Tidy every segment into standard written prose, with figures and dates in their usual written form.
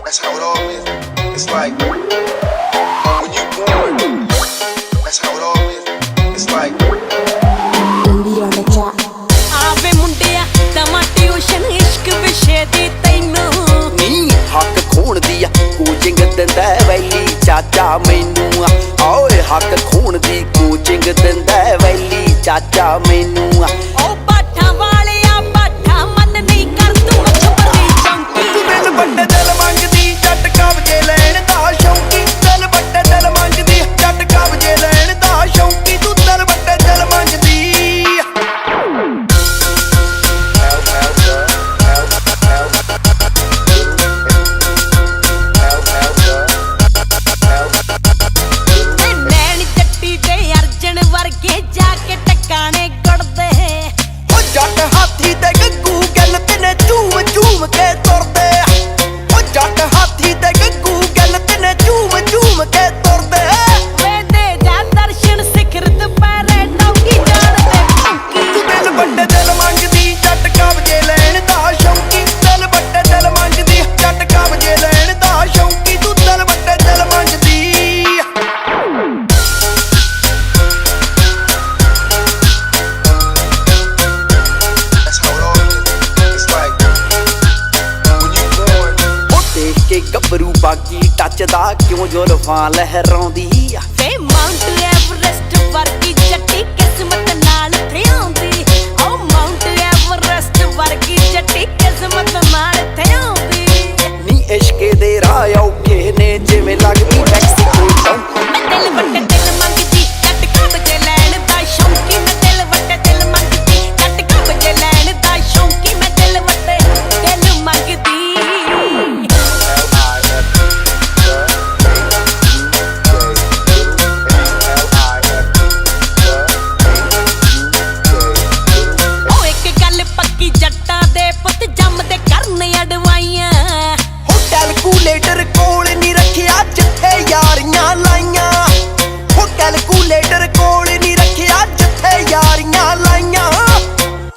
That's how it all is. It's like when you born. That's how it all is. It's like ਆਵੇ ਮੁੰਡਿਆ ਦਮਾ tuition ਇਸ਼ਕ ਵਿਸ਼ੇ ਦੀ ਤੈਨੂੰ ਨੀ ਹੱਕ ਖੋਣ ਦੀ ਆ ਕੋਚਿੰਗ ਦਿੰਦਾ ਵੈਲੀ ਚਾਚਾ ਮੈਨੂੰ ਓਏ ਹੱਕ ਖੋਣ ਦੀ ਕੋਚਿੰਗ ਦਿੰਦਾ ਵੈਲੀ ਚਾਚਾ ਮੈਨੂੰ ਉਹ ਬਾਠਾਂ ਵਾਲਿਆ ਬਾਠਾਂ ਮਨ ਨਹੀਂ ਕਰ ਤੂੰ ਛੁਪਦੀ ਚੌਂਕੀ ਦਿਲ ਵੱਡੇ ਦਿਲ ਮੰਗਦੀ ਜੱਟ ਕਬਜੇ ਲੈਣ ਦਾ ਸ਼ੌਂਕੀ ਦਿਲ ਵੱਡੇ ਦਿਲ ਮੰਗਦੀ ਜੱਟ ਕਬਜੇ ਲੈਣ ਦਾ ਸ਼ੌਂਕੀ ਤੂੰ ਦਿਲ ਵੱਡੇ ਦਿਲ ਮੰਗਦੀ ਨੈਣ ਜੱਟੀ ਦੇ ਅਰਜਨ ਵਰਗੇ ਜਾ ਕੇ ਟਕਾਣੇ ਗੁੜਦੇ ਉਹ ਜੱਟ ਹਾਥੀ ਤੇ ਗੱਗੂ ਗੱਲ ਤੈਨੇ ਝੂਮ ਝੂਮ ਕੇ ਤੁਰਦੇ ਉਹ ਜੱਟ ਹਾਥੀ ਤੇ ਗੱਗੂ ਗੱਲ ਤੈਨੇ ਝੂਮ ਝੂਮ ਕੇ ਤੁਰਦੇ ਵੇ ਦੇ ਜਾ ਦਰਸ਼ਨ ਸਿਖਰ ਦੁਪਹਿਰੇ ਡੌਂਗੀ ਜਾਣਦੇ ਭੌਂਕੀ ਦਿਲ ਵੱਡੇ ਦਿਲ ਮੰਗਦੀ ਜੱਟ ਕਬਜੇ ਲੈਣ ਦਾ ਸ਼ੌਂਕੀ ਦਿਲ ਵੱਡੇ ਦਿਲ ਮੰਗਦੀ ਜੱਟ ਕਬਜੇ ਲੈਣ ਦਾ ਸ਼ੌਂਕੀ ਤੂੰ ਦਿਲ ਵੱਡੇ ਦਿਲ ਮੰਗਦੀ that's how it all is. It's like when you born. ਉਹ ਦੇਖ ਕੇ ਗੱਭਰੂ ਬਾਗੀ ਟੱਚਦਾ ਕਿਉਂ ਜ਼ੁਲਫਾਂ ਲਹਿਰਾਉਂਦੀ ਆ ਵੇ ਮਾਊਂਟ ਐਵਰੈਸਟ ਵਰਗੀ ਜੱਟੀ ਕਿਸਮਤ ਨਾਲ ਥਿਆਉਂਦੀ ਓ ਮਾਊਂਟ ਐਵਰੈਸਟ ਵਰਗੀ ਜੱਟੀ ਕਿਸਮਤ ਨਾਲ ਥਿਆਉਂਦੀ ਨੀ ਇਸ਼ਕੇ ਦੇ ਰਾਹ ਔਖੇ ਨੇ ਜਿਵੇਂ ਲੱਗਦੀ ਮੈਕਸੀਕੋ ਚੌਂਕੀ ਮੈਂ ਦਿਲ ਵੱਡੇ ਦਿਲ ਮੰਗਦੀ ਜੱਟ ਕਬਜੇ ਲੈਣ ਦਾ ਸ਼ੌਂਕੀ ਮੈਂ ਦਿਲ ਵੱਡੇ ਦਿਲ ਮੰਗਦੀ ਜੱਟ ਕਬਜੇ ਲੈਣ ਦਾ ਸ਼ੌਂਕੀ ਮੈਂ ਦਿਲ ਵੱਡੇ ਦਿਲ ਮੰਗਦੀ ਉਹ ਇੱਕ ਗੱਲ ਪੱਕੀ ਜੱਟਾਂ ਦੇ ਪੁੱਤ ਜੰਮਦੇ ਕਰਨ ਅਡਵਾਈਆਂ ਹੋ ਕੈਲਕੂਲੇਟਰ ਕੋਲ ਨਹੀਂ ਰੱਖਿਆ ਜਿੱਥੇ ਯਾਰੀਆਂ ਲਾਈਆਂ ਹੋ ਕੈਲਕੂਲੇਟਰ ਕੋਲ ਨਹੀਂ ਰੱਖਿਆ ਜਿੱਥੇ ਯਾਰੀਆਂ ਲਾਈਆਂ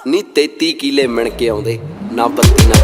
ਨੀ 33 ਕਿਲੇ ਮਿਣ ਕੇ ਆਉਂਦੇ ਨਾ ਬੱਤੀ ਨਾ